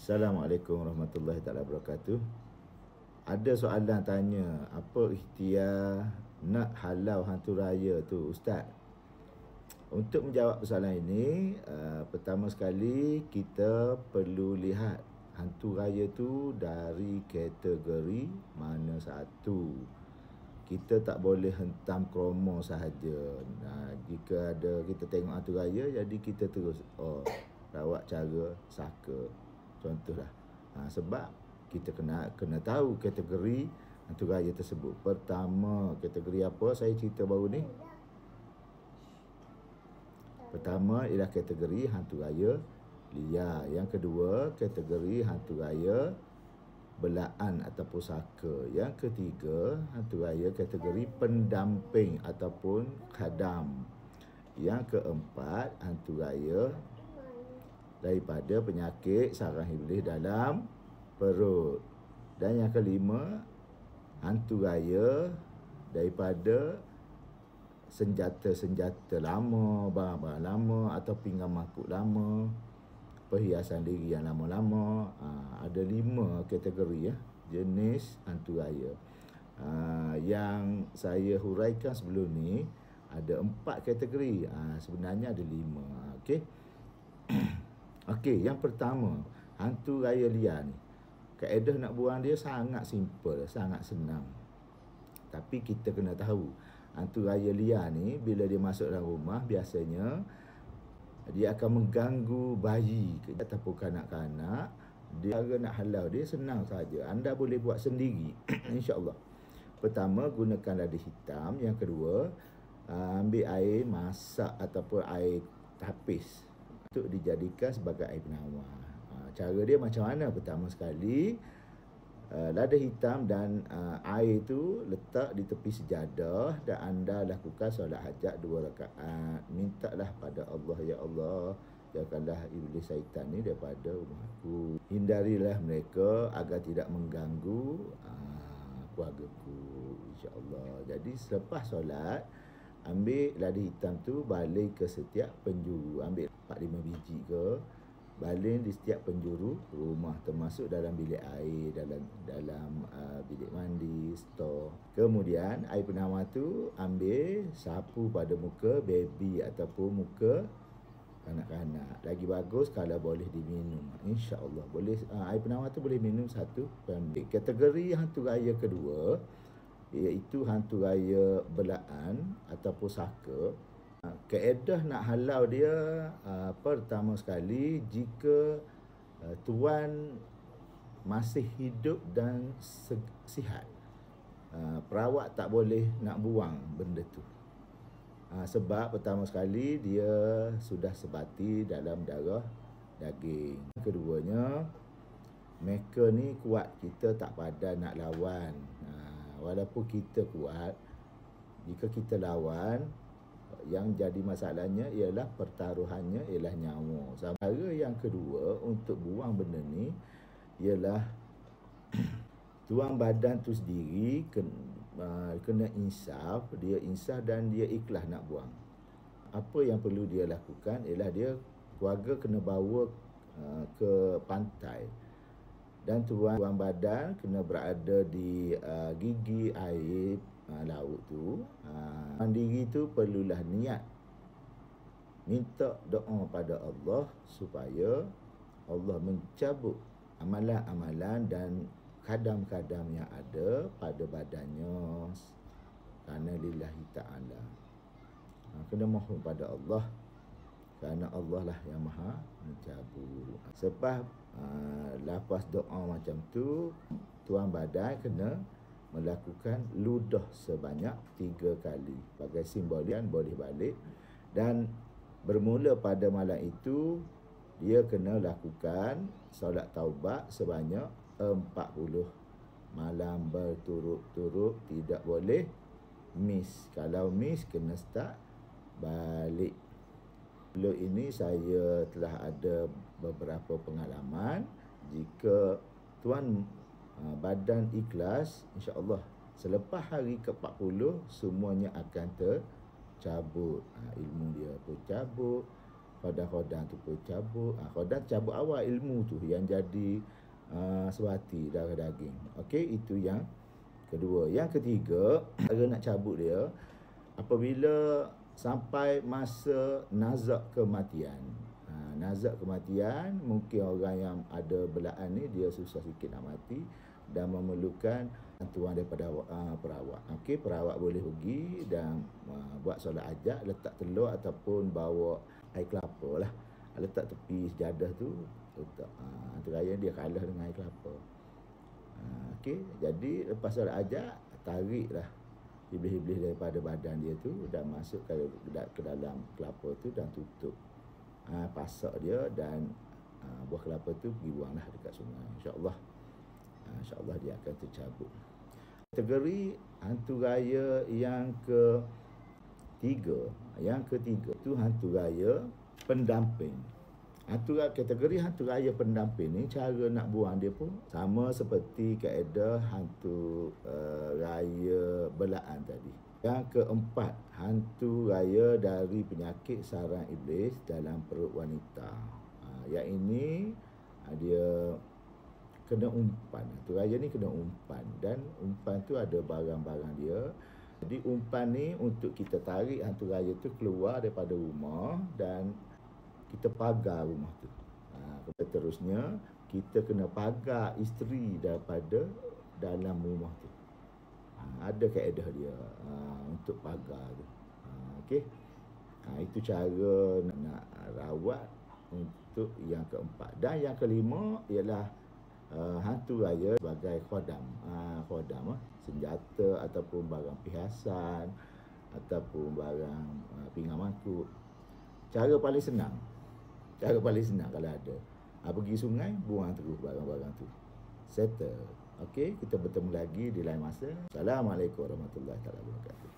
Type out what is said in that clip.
Assalamualaikum warahmatullahi taala wabarakatuh. Ada soalan tanya, apa ikhtiar nak halau hantu raya tu Ustaz? Untuk menjawab persoalan ini, pertama sekali kita perlu lihat hantu raya tu dari kategori mana satu. Kita tak boleh hentam kromo sahaja. Jika ada kita tengok hantu raya, jadi kita terus rawat cara saka. Contohlah. Sebab kita kena tahu kategori hantu raya tersebut. Pertama, kategori apa saya cerita baru ni? Pertama ialah kategori hantu raya liar. Yang kedua, kategori hantu raya belaan atau pusaka. Yang ketiga, hantu raya kategori pendamping ataupun khadam. Yang keempat, hantu raya daripada penyakit sarang iblis dalam perut. Dan yang kelima, hantu raya daripada senjata-senjata lama, barang-barang lama atau pinggan makuk lama, perhiasan diri yang lama-lama. Ada 5 kategori jenis hantu raya. Yang saya huraikan sebelum ni ada 4 kategori. Sebenarnya ada 5. Okey. Okey, yang pertama, hantu raya liar ni. Kaedah nak buang dia sangat simple, sangat senang. Tapi kita kena tahu, hantu raya liar ni bila dia masuk dalam rumah, biasanya dia akan mengganggu bayi ataupun kanak-kanak. Dia nak halau dia senang saja. Anda boleh buat sendiri insya-Allah. Pertama, gunakan lada hitam. Yang kedua, ambil air masak ataupun air tapis untuk dijadikan sebagai air penawar. Cara dia macam mana? Pertama sekali, lada hitam dan air itu letak di tepi sejadah dan anda lakukan solat hajat 2 rakaat. Mintalah pada Allah, ya Allah, jauhkanlah iblis syaitan ni daripada rumahku. Hindarilah mereka agar tidak mengganggu keluargaku, insya-Allah. Jadi selepas solat, ambil lada hitam tu balik ke setiap penjuru. Ambil 4-5 biji ke, balik di setiap penjuru rumah, termasuk dalam bilik air, dalam bilik mandi, stor. Kemudian air penawar tu ambil, sapu pada muka baby ataupun muka kanak-kanak. Lagi bagus kalau boleh diminum, insya-Allah. Boleh air penawar tu boleh minum 1 pembik. Kategori hantu raya kedua iaitu hantu raya belaan atau pusaka. Kaedah nak halau dia, pertama sekali, jika tuan masih hidup dan sihat, perawat tak boleh nak buang benda tu. Sebab pertama sekali dia sudah sebati dalam darah daging. Keduanya, mereka ni kuat, kita tak padan nak lawan. Walaupun kita kuat, jika kita lawan, yang jadi masalahnya ialah pertaruhannya ialah nyawa. Cara yang kedua untuk buang benda ni ialah tuan badan tu sendiri kena insaf. Dia insaf dan dia ikhlas nak buang. Apa yang perlu dia lakukan ialah dia, keluarga kena bawa ke pantai, dan tuan badan kena berada di gigi air laut tu. Mandiri tu perlulah niat, minta doa pada Allah supaya Allah mencabut amalan-amalan dan kadam-kadam yang ada pada badannya, kerana lillahi ta'ala. Kena mohon pada Allah, kerana Allah lah yang maha mencabut. Sebab lepas doa macam tu, tuan badan kena melakukan ludah sebanyak 3 kali sebagai simbolian boleh balik. Dan bermula pada malam itu, dia kena lakukan solat taubat sebanyak 40 malam berturut-turut, tidak boleh miss. Kalau miss, kena start balik. Sebelum ini saya telah ada beberapa pengalaman. Jika tuan badan ikhlas, insya-Allah selepas hari ke-40 semuanya akan tercabut. Ilmu dia pun cabut, Khodam tu pun cabut. Khodam cabut awal ilmu tu yang jadi suhati darah daging. Okey, itu yang kedua. Yang ketiga, cara nak cabut dia apabila sampai masa nazak kematian. Nazak kematian, mungkin orang yang ada belaan ni dia susah sikit nak mati dan memerlukan bantuan daripada perawat. Okey, perawat boleh pergi dan buat solat ajak, letak telur ataupun bawa air kelapa lah. Letak tepi sejadah tu, letak hantu raya dia kalah dengan air kelapa. Okey, jadi lepas solat ajak, tariklah iblis-iblis daripada badan dia tu dan masuk ke dalam kelapa tu dan tutup pasak dia dan buah kelapa tu pergi buanglah dekat sungai. InsyaAllah dia akan tercabut. Kategori hantu raya yang ketiga tu hantu raya pendamping. Kategori hantu raya pendamping ni, cara nak buang dia pun sama seperti kaedah hantu raya belaan tadi. Yang keempat, hantu raya dari penyakit sarang iblis dalam perut wanita. Yang ini dia kena umpan. Hantu raya ni kena umpan, dan umpan tu ada barang-barang dia. Jadi umpan ni untuk kita tarik hantu raya tu keluar daripada rumah dan kita pagar rumah tu. Seterusnya kita kena pagar isteri daripada dalam rumah tu. Ada kaedah dia untuk pagar tu. Okey. Itu cara nak rawat untuk yang keempat. Dan yang kelima ialah hantu raya sebagai khodam. Senjata ataupun barang perhiasan ataupun barang pinggan mangkuk. Cara paling senang kalau ada, pergi sungai, buang terus barang-barang tu. Settle. Okey, kita bertemu lagi di lain masa. Assalamualaikum warahmatullahi wabarakatuh.